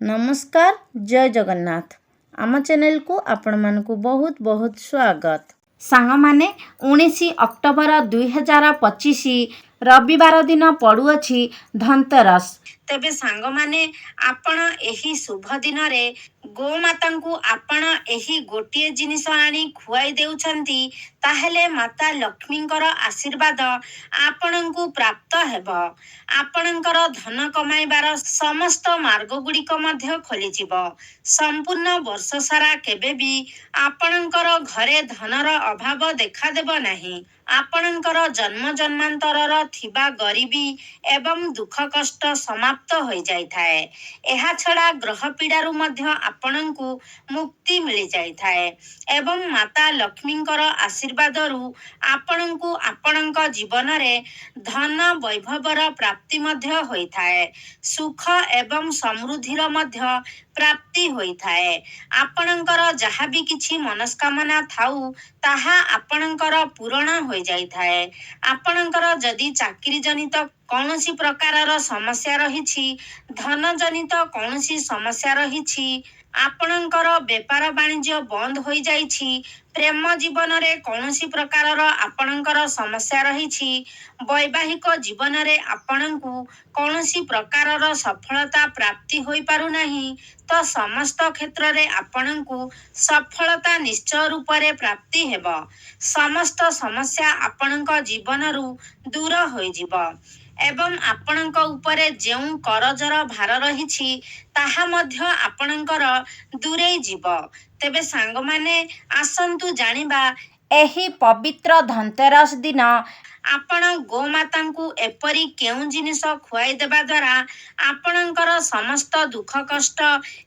नमस्कार जय जगन्नाथ आम चैनल को आपण मानकु बहुत बहुत स्वागत। सांग माने 19 अक्टोबर 2025 रविवार दिन पड़ुअछि धनतेरस। तेबे सांग माने आपण एही शुभ दिन रे गोमाता को आपण एही गोटिए जिनिस आनी खुआई देउछंती ताहेले माता लक्ष्मींकर आशीर्वाद आपणंकु प्राप्त हेब। आपणंकर धन कमाइबार समस्त मार्ग गुड़िक मध्य खोलिजिब। संपूर्ण वर्ष सारा केबे भी आपणंकर घरे धनर अभाव देखा देब नाही। आपणंकर जन्म जन्मांतरर थिबा गरीबी एवं दुख कष्ट समाप्त हो जाई थाए। एहा छड़ा ग्रह पीड़ारु मध्य आपणंकु मुक्ति मिली जाई थाए एवं माता लक्ष्मींकर आशीर्वादरु आपणंकु आपणंक जीवन रे धन वैभवर प्राप्ति मध्य होई थाए। सुख एवं समृद्धिर मध्य प्राप्ति होई थाए। आपणंकर जहा भी किछि मनस्कामना थाउ ताहा आपणंकर पूरण हो जाई थाए। आपणंकर जदि चाकरी जनित कौनसी प्रकारर समस्या रहिछि, धन जनित कौनसी समस्या रहिछि, आपणंकर व्यापार वाणिज्य बंद हो जाइछि, प्रेम जीवन रे कौनसी प्रकारर आपणंकर समस्या रहिछि, वैवाहिक जीवन रे आपणंकु कौनसी प्रकारर सफलता प्राप्ति होई पारु नाही तो समस्त क्षेत्र रे आपणंकु सफलता निश्चय रूप रे प्राप्ति हेब। समस्त समस्या आपणंक जीवनरु दूर होई जिवो एवं आपणंक उपरे जेउ करजर भार रहिछि ताहा मध्य आपणंकर दूरेई जिवो। तेबे सांग माने आसंतु जानिबा एही पवित्र धनतेरस दिन आपण गोमातांकु एपरी केउ जिनिस खुआई देबा द्वारा आपणंकर समस्त दुख कष्ट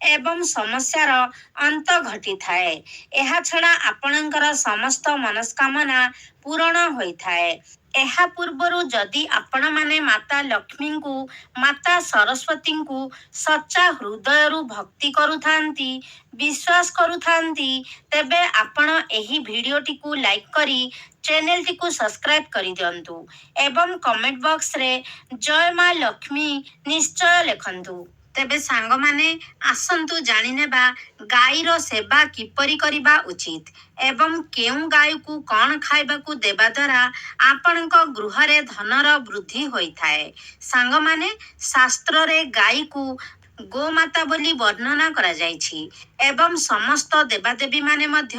एवं समस्यार अंत घटी थाए। एहा छड़ा आपणंकर समस्त मनस्कामना पूर्ण होई थाए। एहा पूर्वरु जदि आपण माने माता लक्ष्मी को माता सरस्वती को सच्चा हृदयरु भक्ति करुथांती विश्वास करुथांती तेबे आपण एही वीडियोटी को लाइक करी चैनल टी को सब्सक्राइब करी दियंतु एवं कमेंट बॉक्स रे जय मां लक्ष्मी निश्चय लिखंतु। तेबे सांग माने आसंतु जानि नेबा गाईर सेवा किपरि करिबा उचित एवं केउ गाय को कौन खाइबा को देबा द्वारा आपणक गृह रे धनर वृद्धि होई थाए। सांग माने शास्त्र रे गाय को गोमाता बोली वर्णना करा जाइछि एवं समस्त देवादेवी माने मध्य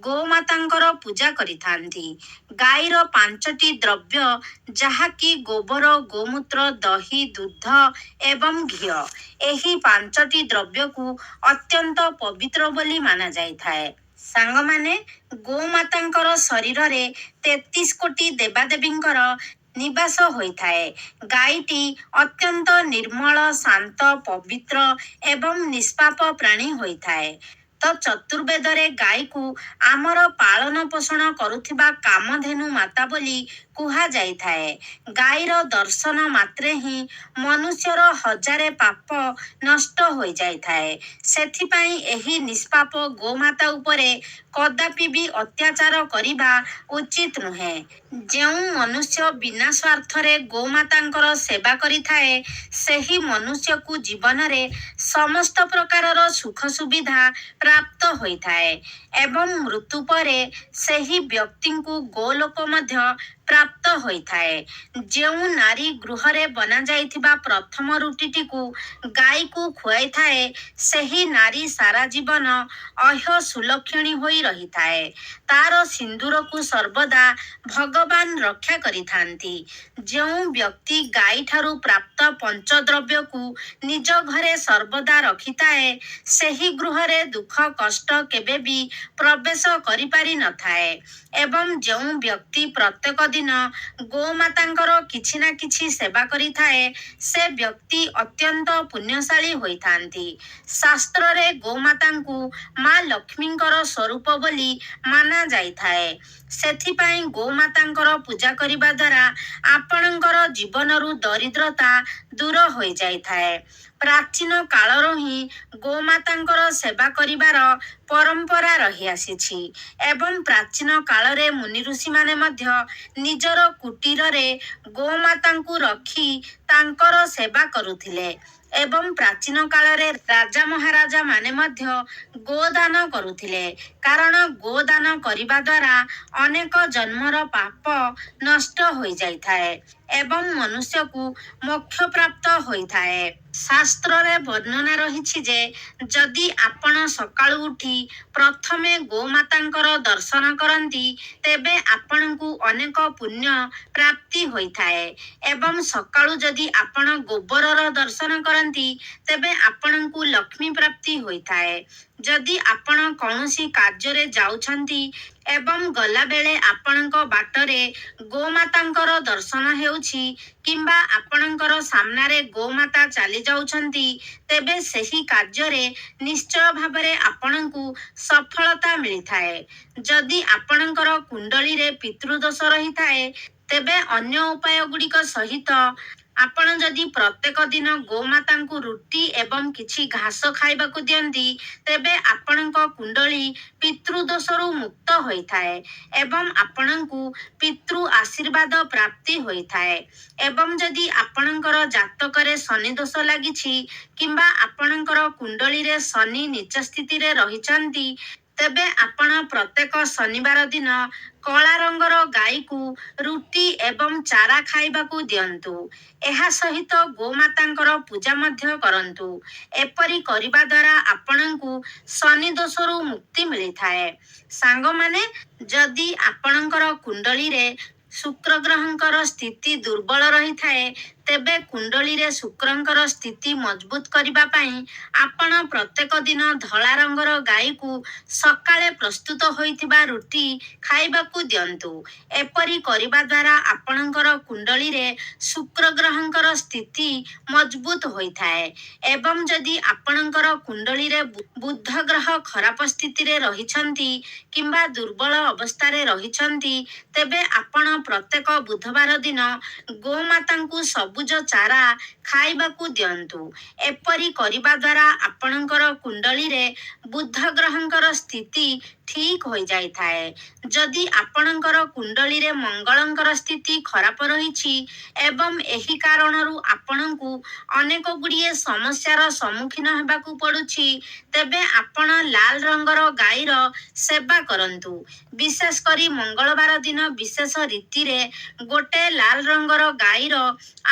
गोमातांकर पूजा करिथांती। गाईर 5टी द्रव्य जहाकी गोबर गोमूत्र दही दूध एवं घी एही 5टी द्रव्य को अत्यंत पवित्र बोली माना जाई थाए। सांग माने गोमातांकर शरीर रे 33 कोटी देवादेवींकर निवास होई थाए। गाईटी अत्यंत निर्मल शांत पवित्र एवं निष्पाप प्राणी होई थाए। तो चतुर्वेद रे गाई को आमर पालन पोषण करुथिबा कामधेनु माता बोली कुहा जाई थाए। गाईर दर्शन मात्रे ही मनुष्यर हजारे पाप नष्ट होई जाई थाए। सेथि पई एही निष्पाप गोमाता उपरे कदापि भी अत्याचार करिबा उचित नुहे। जेउ मनुष्य बिना स्वार्थ रे गोमातांकर सेवा करि थाए सेही मनुष्य को जीवन रे समस्त प्रकारर सुख सुविधा प्राप्त होई थाए एवं मृत्यु परे सेही व्यक्ति को गोलोक मध्य प्राप्त होई थाए। जेउ नारी गृह रे बना जाइथिबा प्रथम रुटीटी को गाय को खुआई थाए सेही नारी सारा जीवन अह्य सुलक्षणी होई रही थाए। तार सिंदूर को सर्वदा भगवान रक्षा करिथांती। जेउ व्यक्ति गाय ठारू प्राप्त पंचद्रव्य को निज घरे सर्वदा रखिताए सेही गृह रे दुख कष्ट केबे भी प्रवेश करि पारि न थाए एवं जेउ व्यक्ति प्रत्येक दिन गोमातांकर किछि ना किछि सेवा करि थाए से व्यक्ति अत्यंत पुण्यशाली होई थांती। शास्त्र रे गोमातांकु मां लक्ष्मींकर स्वरूप बोली माना जाई थाए। सेथि पई गोमातांकर पूजा करिबा द्वारा आपणंकर जीवनरु दरिद्रता दूर होई जाई थाए। प्राचीन कालरो ही गोमातांकर सेवा करिबार परंपरा रही आसीछि एवं प्राचीन काल रे मुनि ऋषि माने मध्य निजर कुटीर रे गोमातांकु रखी तांकर सेवा करुथिले ଏବଂ ପ୍ରାଚୀନ କାଳରେ ରାଜା ମହାରାଜା ମାନେ ମଧ୍ୟ ଗୋଦାନ କରୁଥିଲେ, କାରଣ ଗୋଦାନ କରିବା ଦ୍ୱାରା ଅନେକ ଜନ୍ମର ପାପ ନଷ୍ଟ ହୋଇଯାଇଥାଏ ଏବଂ ମନୁଷ୍ୟକୁ ମୋକ୍ଷ ପ୍ରାପ୍ତ ହୋଇଥାଏ। ଶାସ୍ତ୍ରରେ ବର୍ଣ୍ଣନା ରହିଛି ଯେ ଯଦି ଆପଣ ସକାଳୁ ଉଠି ପ୍ରଥମେ ଗୋମାତାଙ୍କର ଦର୍ଶନ କରନ୍ତି ତେବେ ଆପଣଙ୍କୁ ଅନେକ ପୁଣ୍ୟ ପ୍ରାପ୍ତି ହୋଇଥାଏ ଏବଂ ସକାଳୁ ଯଦି ଆପଣ ଗୋବରର ଦର୍ଶନ କରନ୍ତି ତେବେ ଆପଣଙ୍କୁ ଲକ୍ଷ୍ମୀ ପ୍ରାପ୍ତି ହୋଇଥାଏ। ଯଦି ଆପଣ କୌଣସି କାର୍ଯ୍ୟରେ ଯାଉଛନ୍ତି ଏବଂ ଗଲାବେଳେ ଆପଣଙ୍କ ବାଟରେ ଗୋମାତାଙ୍କର ଦର୍ଶନ ହେଉଛି କିମ୍ବା ଆପଣଙ୍କର ସାମ୍ନାରେ ଗୋମାତା ଚାଲି ଯାଉଛନ୍ତି ତେବେ ସେହି କାର୍ଯ୍ୟରେ ନିଶ୍ଚୟ ଭାବରେ ଆପଣଙ୍କୁ ସଫଳତା ମିଳିଥାଏ। ଯଦି ଆପଣଙ୍କର କୁଣ୍ଡଳୀରେ ପିତୃଦୋଷ ରହିଥାଏ ତେବେ ଅନ୍ୟ ଉପାୟ ଗୁଡ଼ିକ ସହିତ ଆପଣ ଯଦି ପ୍ରତ୍ୟେକ ଦିନ ଗୋମାତାଙ୍କୁ ରୁଟି ଏବଂ କିଛି ଘାସ ଖାଇବାକୁ ଦିଅନ୍ତି ତେବେ ଆପଣଙ୍କ କୁଣ୍ଡଳୀ ପିତୃଦୋଷରୁ ମୁକ୍ତ ହୋଇଥାଏ ଏବଂ ଆପଣଙ୍କୁ ପିତୃ ଆଶୀର୍ବାଦ ପ୍ରାପ୍ତି ହୋଇଥାଏ। ଏବଂ ଯଦି ଆପଣଙ୍କର ଜାତକରେ ଶନି ଦୋଷ ଲାଗିଛି କିମ୍ବା ଆପଣଙ୍କର କୁଣ୍ଡଳୀରେ ଶନି ନୀଚ ସ୍ଥିତିରେ ରହିଛନ୍ତି ତେବେ ଆପଣ ପ୍ରତ୍ୟେକ ଶନିବାର ଦିନ କଳା ରଙ୍ଗର ଗାଈକୁ ରୁଟି ଏବଂ ଚାରା ଖାଇବାକୁ ଦିଅନ୍ତୁ। ଏହା ସହିତ ଗୋମାତାଙ୍କର ପୂଜା ମଧ୍ୟ କରନ୍ତୁ। ଏପରି କରିବା ଦ୍ୱାରା ଆପଣଙ୍କୁ ଶନି ଦୋଷରୁ ମୁକ୍ତି ମିଳିଥାଏ। ସାଙ୍ଗମାନେ, ଯଦି ଆପଣଙ୍କର କୁଣ୍ଡଳୀରେ ଶୁକ୍ର ଗ୍ରହଙ୍କର ସ୍ଥିତି ଦୁର୍ବଳ ରହିଥାଏ ତେବେ କୁଣ୍ଡଳୀରେ ଶୁକ୍ରଙ୍କର ସ୍ଥିତି ମଜବୁତ କରିବା ପାଇଁ ଆପଣ ପ୍ରତ୍ୟେକ ଦିନ ଧଳା ରଙ୍ଗର ଗାଈକୁ ସକାଳେ ପ୍ରସ୍ତୁତ ହୋଇଥିବା ରୁଟି ଖାଇବାକୁ ଦିଅନ୍ତୁ। ଏପରି କରିବା ଦ୍ୱାରା ଆପଣଙ୍କର କୁଣ୍ଡଳୀରେ ଶୁକ୍ର ଗ୍ରହଙ୍କର ସ୍ଥିତି ମଜବୁତ ହୋଇଥାଏ ଏବଂ ଯଦି ଆପଣଙ୍କର କୁଣ୍ଡଳୀରେ ବୁଧ ଗ୍ରହ ଖରାପ ସ୍ଥିତିରେ ରହିଛନ୍ତି କିମ୍ବା ଦୁର୍ବଳ ଅବସ୍ଥାରେ ରହିଛନ୍ତି ତେବେ ଆପଣ ପ୍ରତ୍ୟେକ ବୁଧବାର ଦିନ ଗୋମାତାଙ୍କୁ ସବୁଜ ଚାରା ଖାଇବାକୁ ଦିଅନ୍ତୁ। ଏପରି କରିବା ଦ୍ୱାରା ଆପଣଙ୍କର କୁଣ୍ଡଳୀରେ ବୁଧ ଗ୍ରହଙ୍କର ସ୍ଥିତି ଠିକ ହୋଇଯାଇଥାଏ। ଯଦି ଆପଣଙ୍କର କୁଣ୍ଡଳୀରେ ମଙ୍ଗଳଙ୍କର ସ୍ଥିତି ଖରାପ ରହିଛି ଏବଂ ଏହି କାରଣରୁ ଆପଣଙ୍କୁ ଅନେକ ଗୁଡ଼ିଏ ସମସ୍ୟାର ସମ୍ମୁଖୀନ ହେବାକୁ ପଡୁଛି ତେବେ ଆପଣ ଲାଲ ରଙ୍ଗର ଗାଈର ସେବା କରନ୍ତୁ। ବିଶେଷ କରି ମଙ୍ଗଳବାର ଦିନ ବିଶେଷ ରୀତିରେ ଗୋଟେ ଲାଲ ରଙ୍ଗର ଗାଈର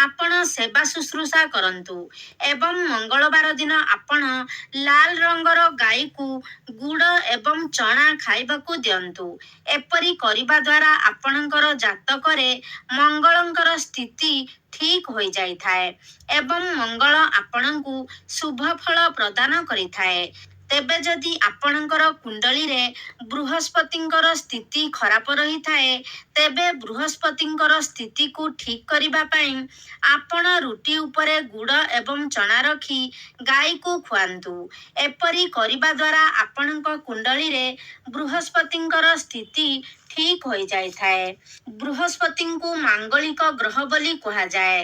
ଆପଣ ସେବା ଶୁଶ୍ରୂଷା କରନ୍ତୁ ଏବଂ ମଙ୍ଗଳବାର ଦିନ ଆପଣ ଲାଲ ରଙ୍ଗର ଗାଈକୁ ଗୁଡ଼ ଏବଂ ଚଣା ଖାଇବାକୁ ଦିଅନ୍ତୁ। ଏପରି କରିବା ଦ୍ୱାରା ଆପଣଙ୍କର ଜାତକରେ ମଙ୍ଗଳଙ୍କର ସ୍ଥିତି ଠିକ ହୋଇଯାଇଥାଏ ଏବଂ ମଙ୍ଗଳ ଆପଣଙ୍କୁ ଶୁଭ ଫଳ ପ୍ରଦାନ କରିଥାଏ। ତେବେ ଯଦି ଆପଣଙ୍କର କୁଣ୍ଡଳୀରେ ବୃହସ୍ପତିଙ୍କର ସ୍ଥିତି ଖରାପ ରହିଥାଏ ତେବେ ବୃହସ୍ପତିଙ୍କର ସ୍ଥିତିକୁ ଠିକ କରିବା ପାଇଁ ଆପଣ ରୁଟି ଉପରେ ଗୁଡ଼ ଏବଂ ଚଣା ରଖି ଗାଈକୁ ଖୁଆନ୍ତୁ। ଏପରି କରିବା ଦ୍ୱାରା ଆପଣଙ୍କ କୁଣ୍ଡଳୀରେ ବୃହସ୍ପତିଙ୍କର ସ୍ଥିତି ଠିକ ହୋଇଯାଇଥାଏ। ବୃହସ୍ପତିଙ୍କୁ ମାଙ୍ଗଳିକ ଗ୍ରହ ବୋଲି କୁହାଯାଏ।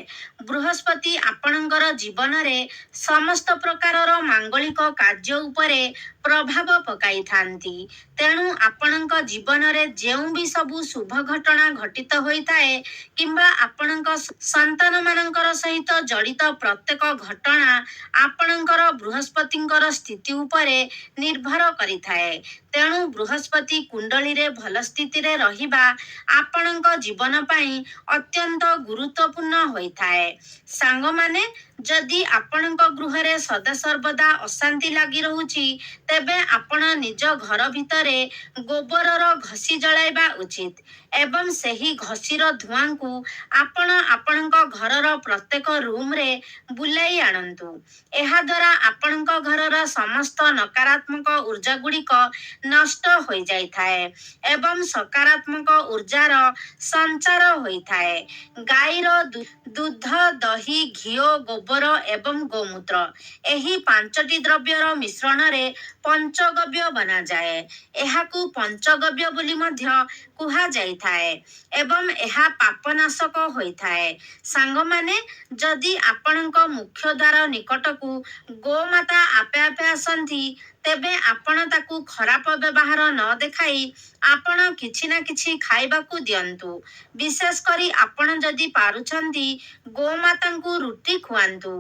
ବୃହସ୍ପତି ଆପଣଙ୍କର ଜୀବନରେ ସମସ୍ତ ପ୍ରକାରର ମାଙ୍ଗଳିକ କାର୍ଯ୍ୟ ଉପରେ ପ୍ରଭାବ ପକାଇଥାନ୍ତି। ତେଣୁ ଆପଣଙ୍କ ଜୀବନରେ ଯେଉଁ ବି ସବୁ ଶୁଭ ଘଟଣା ଘଟିତ ହୋଇଥାଏ କିମ୍ବା ଆପଣଙ୍କ ସନ୍ତାନମାନଙ୍କର ସହିତ ଜଡ଼ିତ ପ୍ରତ୍ୟେକ ଘଟଣା ଆପଣଙ୍କର ବୃହସ୍ପତିଙ୍କର ସ୍ଥିତି ଉପରେ ନିର୍ଭର କରିଥାଏ। ତେଣୁ ବୃହସ୍ପତି କୁଣ୍ଡଳୀରେ ଭଲ ସ୍ଥିତିରେ ରହିବା ଆପଣଙ୍କ ଜୀବନ ପାଇଁ ଅତ୍ୟନ୍ତ ଗୁରୁତ୍ୱପୂର୍ଣ୍ଣ ହୋଇଥାଏ। ସାଙ୍ଗମାନେ, ଯଦି ଆପଣଙ୍କ ଗୃହରେ ସଦାସର୍ବଦା ଅଶାନ୍ତି ଲାଗି ରହୁଛି ତେବେ ଆପଣ ନିଜ ଘର ଭିତରେ ଗୋବରର ଘଷି ଜଳାଇବା ଉଚିତ ଏବଂ ସେହି ଘଷିର ଧୂଆଁକୁ ଆପଣ ଆପଣଙ୍କ ଘରର ପ୍ରତ୍ୟେକ ରୁମରେ ବୁଲାଇ ଆଣନ୍ତୁ। ଏହାଦ୍ୱାରା ଆପଣଙ୍କ ଘରର ସମସ୍ତ ନକାରାତ୍ମକ ଉର୍ଜା ଗୁଡ଼ିକ ନଷ୍ଟ ହୋଇଯାଇଥାଏ ଏବଂ ସକାରାତ୍ମକ ଉର୍ଜାର ସଞ୍ଚାର ହୋଇଥାଏ। ଗାଈର ଦୁଧ, ଦହି, ଘିଅ, ଗୋବର ଏବଂ ଗୋମୂତ୍ର ଏହି ପାଞ୍ଚଟି ଦ୍ରବ୍ୟର ମିଶ୍ରଣରେ ପଞ୍ଚଗବ୍ୟ ବନାଯାଏ। ଏହାକୁ ପଞ୍ଚଗବ୍ୟ ବୋଲି ମଧ୍ୟ କୁହାଯାଇଥାଏ ଏବଂ ଏହା ପାପନାଶକ ହୋଇଥାଏ। ସାଙ୍ଗମାନେ, ଯଦି ଆପଣଙ୍କ ମୁଖ୍ୟ ଦ୍ୱାର ନିକଟକୁ ଗୋମାତା ଆପେ ଆପେ ଆସନ୍ତି ତେବେ ଆପଣ ତାକୁ ଖରାପ ବ୍ୟବହାର ନ ଦେଖାଇ ଆପଣ କିଛି କିଛି ନା କିଛି ଖାଇବାକୁ ଦିଅନ୍ତୁ। ବିଶେଷ କରି ଆପଣ ଯଦି ପାରୁଛନ୍ତି ଗୋମାତାଙ୍କୁ ରୁଟି ଖୁଆନ୍ତୁ।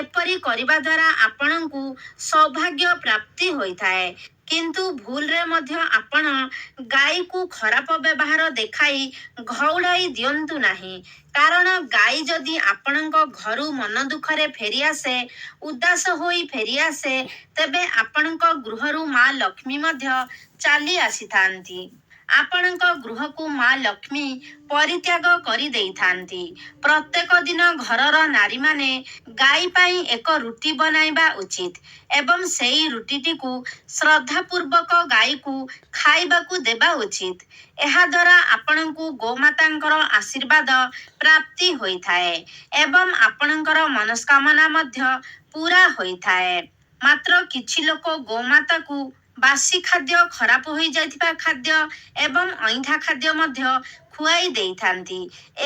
ଏପରି କରିବା ଦ୍ୱାରା ଆପଣଙ୍କୁ ସୌଭାଗ୍ୟ ପ୍ରାପ୍ତି ହୋଇଥାଏ। କିନ୍ତୁ ଭୁଲରେ ମଧ୍ୟ ଆପଣ ଗାଈକୁ ଖରାପ ବ୍ୟବହାର ଦେଖାଇ ଘଉଡ଼ାଇ ଦିଅନ୍ତୁ ନାହିଁ। କାରଣ ଗାଈ ଯଦି ଆପଣଙ୍କ ଘରୁ ମନ ଦୁଃଖରେ ଫେରିଆସେ, ଉଦାସ ହୋଇ ଫେରିଆସେ, ତେବେ ଆପଣଙ୍କ ଗୃହରୁ ମା ଲକ୍ଷ୍ମୀ ମଧ୍ୟ ଚାଲି ଆସିଥାନ୍ତି। ଆପଣଙ୍କ ଗୃହକୁ ମା ଲକ୍ଷ୍ମୀ ପରିତ୍ୟାଗ କରି ଦେଇଥାନ୍ତି। ପ୍ରତ୍ୟେକ ଦିନ ଘରର ନାରୀମାନେ ଗାଈ ପାଇଁ ଏକ ରୁଟି ବନାଇବା ଉଚିତ ଏବଂ ସେହି ରୁଟିଟିକୁ ଶ୍ରଦ୍ଧାପୂର୍ବକ ଗାଈକୁ ଖାଇବାକୁ ଦେବା ଉଚିତ। ଏହାଦ୍ୱାରା ଆପଣଙ୍କୁ ଗୋମାତାଙ୍କର ଆଶୀର୍ବାଦ ପ୍ରାପ୍ତି ହୋଇଥାଏ ଏବଂ ଆପଣଙ୍କର ମନସ୍କାମନା ମଧ୍ୟ ପୂରା ହୋଇଥାଏ। ମାତ୍ର କିଛି ଲୋକ ଗୋମାତାକୁ ବାସି ଖାଦ୍ୟ, ଖରାପ ହୋଇଯାଇଥିବା ଖାଦ୍ୟ ଏବଂ ଅଇଁଠା ଖାଦ୍ୟ ମଧ୍ୟ ଖୁଆଇ ଦେଇଥାନ୍ତି।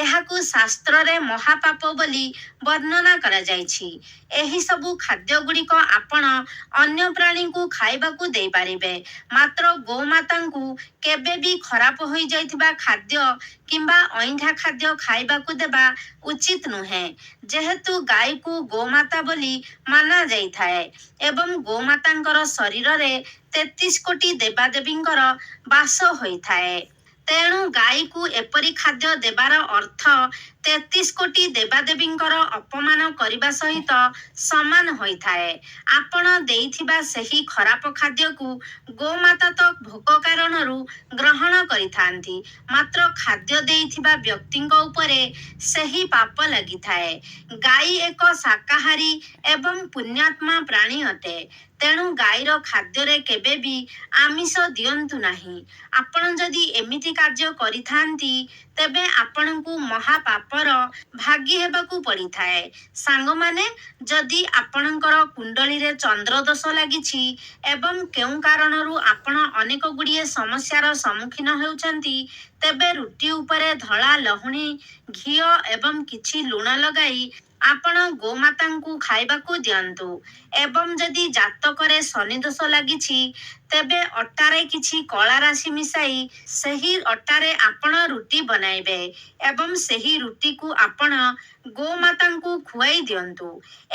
ଏହାକୁ ଶାସ୍ତ୍ରରେ ମହାପାପ ବୋଲି ବର୍ଣ୍ଣନା କରାଯାଇଛି। ଏହିସବୁ ଖାଦ୍ୟଗୁଡ଼ିକ ଆପଣ ଅନ୍ୟ ପ୍ରାଣୀଙ୍କୁ ଖାଇବାକୁ ଦେଇପାରିବେ, ମାତ୍ର ଗୋମାତାଙ୍କୁ କେବେ ବି ଖରାପ ହୋଇଯାଇଥିବା ଖାଦ୍ୟ କିମ୍ବା ଅଇଁଠା ଖାଦ୍ୟ ଖାଇବାକୁ ଦେବା ଉଚିତ ନୁହେଁ। ଯେହେତୁ ଗାଈକୁ ଗୋମାତା ବୋଲି ମାନାଯାଇଥାଏ ଏବଂ ଗୋମାତାଙ୍କର ଶରୀରରେ 33 କୋଟି ଦେବାଦେବୀଙ୍କର ବାସ ହୋଇଥାଏ। ତେଣୁ ଗାଈକୁ ଏପରି ଖାଦ୍ୟ ଦେବାର ଅର୍ଥ 33 କୋଟି ଦେବାଦେବୀଙ୍କର ଅପମାନ କରିବା ସହିତ ସମାନ ହୋଇଥାଏ। ଆପଣ ଦେଇଥିବା ସେହି ଖରାପ ଖାଦ୍ୟକୁ ଗୋମାତା ତ ଭୋକ କାରଣରୁ ଗ୍ରହଣ କରିଥାନ୍ତି, ମାତ୍ର ଖାଦ୍ୟ ଦେଇଥିବା ବ୍ୟକ୍ତିଙ୍କ ଉପରେ ସେହି ପାପ ଲାଗିଥାଏ। ଗାଈ ଏକ ଶାକାହାରୀ ଏବଂ ପୁଣ୍ୟାତ୍ମା ପ୍ରାଣୀ ଅଟେ। ତେଣୁ ଗାଈର ଖାଦ୍ୟରେ କେବେ ବି ଆମିଷ ଦିଅନ୍ତୁ ନାହିଁ। ଆପଣ ଯଦି ଏମିତି କାର୍ଯ୍ୟ କରିଥାନ୍ତି, ତେବେ ଆପଣଙ୍କୁ ମହାପାପର ଭାଗୀ ହେବାକୁ ପଡ଼ିଥାଏ। ସାଙ୍ଗମାନେ, ଯଦି ଆପଣଙ୍କର କୁଣ୍ଡଳୀରେ ଚନ୍ଦ୍ର ଦୋଷ ଲାଗିଛି ଏବଂ କେଉଁ କାରଣରୁ ଆପଣ ଅନେକ ଗୁଡ଼ିଏ ସମସ୍ୟାର ସମ୍ମୁଖୀନ ହେଉଛନ୍ତି, ତେବେ ରୁଟି ଉପରେ ଧଳା ଲହୁଣୀ, ଘିଅ ଏବଂ କିଛି ଲୁଣ ଲଗାଇ ଆପଣ ଗୋମାତାଙ୍କୁ ଖାଇବାକୁ ଦିଅନ୍ତୁ। ଏବଂ ଯଦି ଜାତକରେ ଶନି ଦୋଷ ଲାଗିଛି, ତେବେ ଅଟାରେ କିଛି କଳା ରାଶି ମିଶାଇ ସେହି ଅଟାରେ ଆପଣ ରୁଟି ବନାଇବେ ଏବଂ ସେହି ରୁଟିକୁ ଆପଣ ଗୋମାତାଙ୍କୁ ଖୁଆଇ ଦିଅନ୍ତୁ।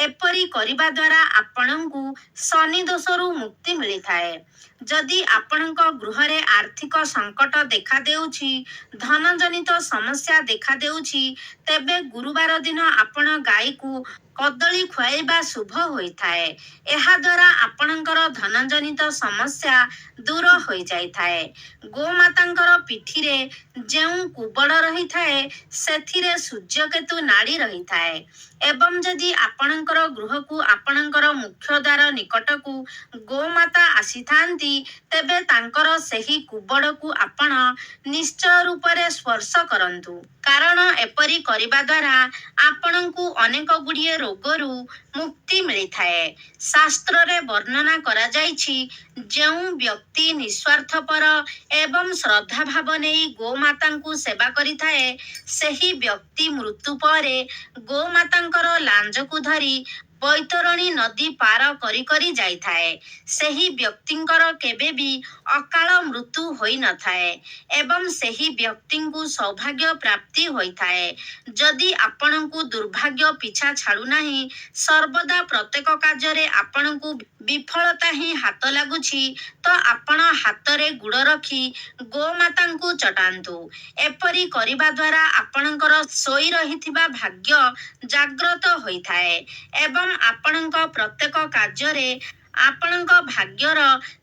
ଏପରି କରିବା ଦ୍ୱାରା ଆପଣଙ୍କୁ ଶନି ଦୋଷରୁ ମୁକ୍ତି ମିଳିଥାଏ। ଯଦି ଆପଣଙ୍କ ଗୃହରେ ଆର୍ଥିକ ସଙ୍କଟ ଦେଖାଦେଉଛି, ଧନଜନିତ ସମସ୍ୟା ଦେଖାଦେଉଛି, ତେବେ ଗୁରୁବାର ଦିନ ଆପଣ ଗାଈକୁ କଦଳୀ ଖୁଆଇବା ଶୁଭ ହୋଇଥାଏ। ଏହାଦ୍ୱାରା ଆପଣଙ୍କର ଧନଜନିତ ସମସ୍ୟା ଦୂର ହୋଇଯାଇଥାଏ। ଗୋମାତାଙ୍କର ପିଠିରେ ଯେଉଁ କୁବଡ଼ ରହିଥାଏ, ସେଥିରେ ସୂର୍ଯ୍ୟକେତୁ ନାଡ଼ି ରହିଥାଏ ଏବଂ ଯଦି ଆପଣଙ୍କର ଗୃହକୁ ଆପଣଙ୍କର ମୁଖ୍ୟ ଦ୍ୱାର ନିକଟକୁ ଗୋମାତା ଆସିଥାନ୍ତି, ତେବେ ତାଙ୍କର ସେହି କୁବଡ଼କୁ ଆପଣ ନିଶ୍ଚୟ ରୂପରେ ସ୍ପର୍ଶ କରନ୍ତୁ। କାରଣ ଏପରି କରିବା ଦ୍ୱାରା ଆପଣଙ୍କୁ ଅନେକ ଗୁଡ଼ିଏ ରୋଗରୁ ମୁକ୍ତି ମିଳିଥାଏ। ଶାସ୍ତ୍ରରେ ବର୍ଣ୍ଣନା କରାଯାଇଛି, ଯେଉଁ ବ୍ୟକ୍ତି ନିଃସ୍ୱାର୍ଥପର ଏବଂ ଶ୍ରଦ୍ଧାଭାବ ନେଇ ଗୋମାତାଙ୍କୁ ସେବା କରିଥାଏ, ସେହି ବ୍ୟକ୍ତି ମୃତ୍ୟୁ ପରେ ଗୋମାତାଙ୍କର ଲାଞ୍ଜକୁ ଧରି ବୈତରଣୀ ନଦୀ ପାର କରି କରି ଯାଇଥାଏ। ସେହି ବ୍ୟକ୍ତିଙ୍କର କେବେ ବି ଅକାଳ ମୃତ୍ୟୁ ହୋଇନଥାଏ ଏବଂ ସେହି ବ୍ୟକ୍ତିଙ୍କୁ ସୌଭାଗ୍ୟ ପ୍ରାପ୍ତି ହୋଇଥାଏ। ଯଦି ଆପଣଙ୍କୁ ଦୁର୍ଭାଗ୍ୟ ପିଛା ଛାଡ଼ୁନାହିଁ, ସର୍ବଦା ପ୍ରତ୍ୟେକ କାର୍ଯ୍ୟରେ ଆପଣଙ୍କୁ ବିଫଳତା ହିଁ ହାତ ଲାଗୁଛି, ତ ଆପଣ ହାତରେ ଗୁଡ଼ ରଖି ଗୋମାତାଙ୍କୁ ଚଟାନ୍ତୁ। ଏପରି କରିବା ଦ୍ୱାରା ଆପଣଙ୍କର ଶୋଇ ରହିଥିବା ଭାଗ୍ୟ ଜାଗ୍ରତ ହୋଇଥାଏ ଏବଂ ଆପଣଙ୍କ ପ୍ରତ୍ୟେକ କାର୍ଯ୍ୟରେ ଆପଣଙ୍କ ଭାଗ୍ୟର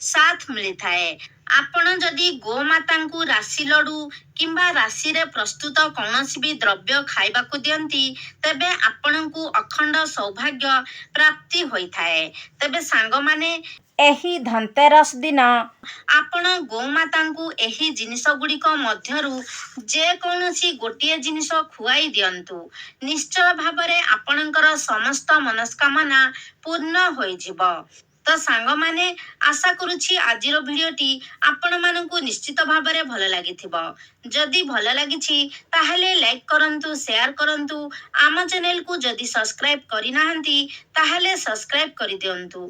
ସାଥ ମିଳିଥାଏ। ଆପଣ ଯଦି ଗୋମାତାଙ୍କୁ ରାଶି ଲଡୁ କିମ୍ବା ରାଶିରେ ପ୍ରସ୍ତୁତ କୌଣସି ବି ଦ୍ରବ୍ୟ ଖାଇବାକୁ ଦିଅନ୍ତି, ତେବେ ଆପଣଙ୍କୁ ଅଖଣ୍ଡ ସୌଭାଗ୍ୟ ପ୍ରାପ୍ତି ହୋଇଥାଏ। ତେବେ ସାଙ୍ଗମାନେ, ଏହି ଧନତେରସ ଦିନ ଆପଣ ଗୋମାତାଙ୍କୁ ଏହି ଜିନିଷ ଗୁଡ଼ିକ ମଧ୍ୟରୁ ଯେକୌଣସି ଗୋଟିଏ ଜିନିଷ ଖୁଆଇ ଦିଅନ୍ତୁ। ନିଶ୍ଚୟ ଭାବରେ ଆପଣଙ୍କର ସମସ୍ତ ମନସ୍କାମନା ପୂର୍ଣ୍ଣ ହୋଇଯିବ। ତ ସାଙ୍ଗମାନେ, ଆଶା କରୁଛି ଆଜିର ଭିଡ଼ିଓଟି ଆପଣମାନଙ୍କୁ ନିଶ୍ଚିତ ଭାବରେ ଭଲ ଲାଗିଥିବ। ଯଦି ଭଲ ଲାଗିଛି ତାହେଲେ ଲାଇକ୍ କରନ୍ତୁ, ସେୟାର କରନ୍ତୁ। ଆମ ଚ୍ୟାନେଲକୁ ଯଦି ସବସ୍କ୍ରାଇବ୍ କରିନାହାନ୍ତି, ତାହେଲେ ସବସ୍କ୍ରାଇବ୍ କରିଦିଅନ୍ତୁ।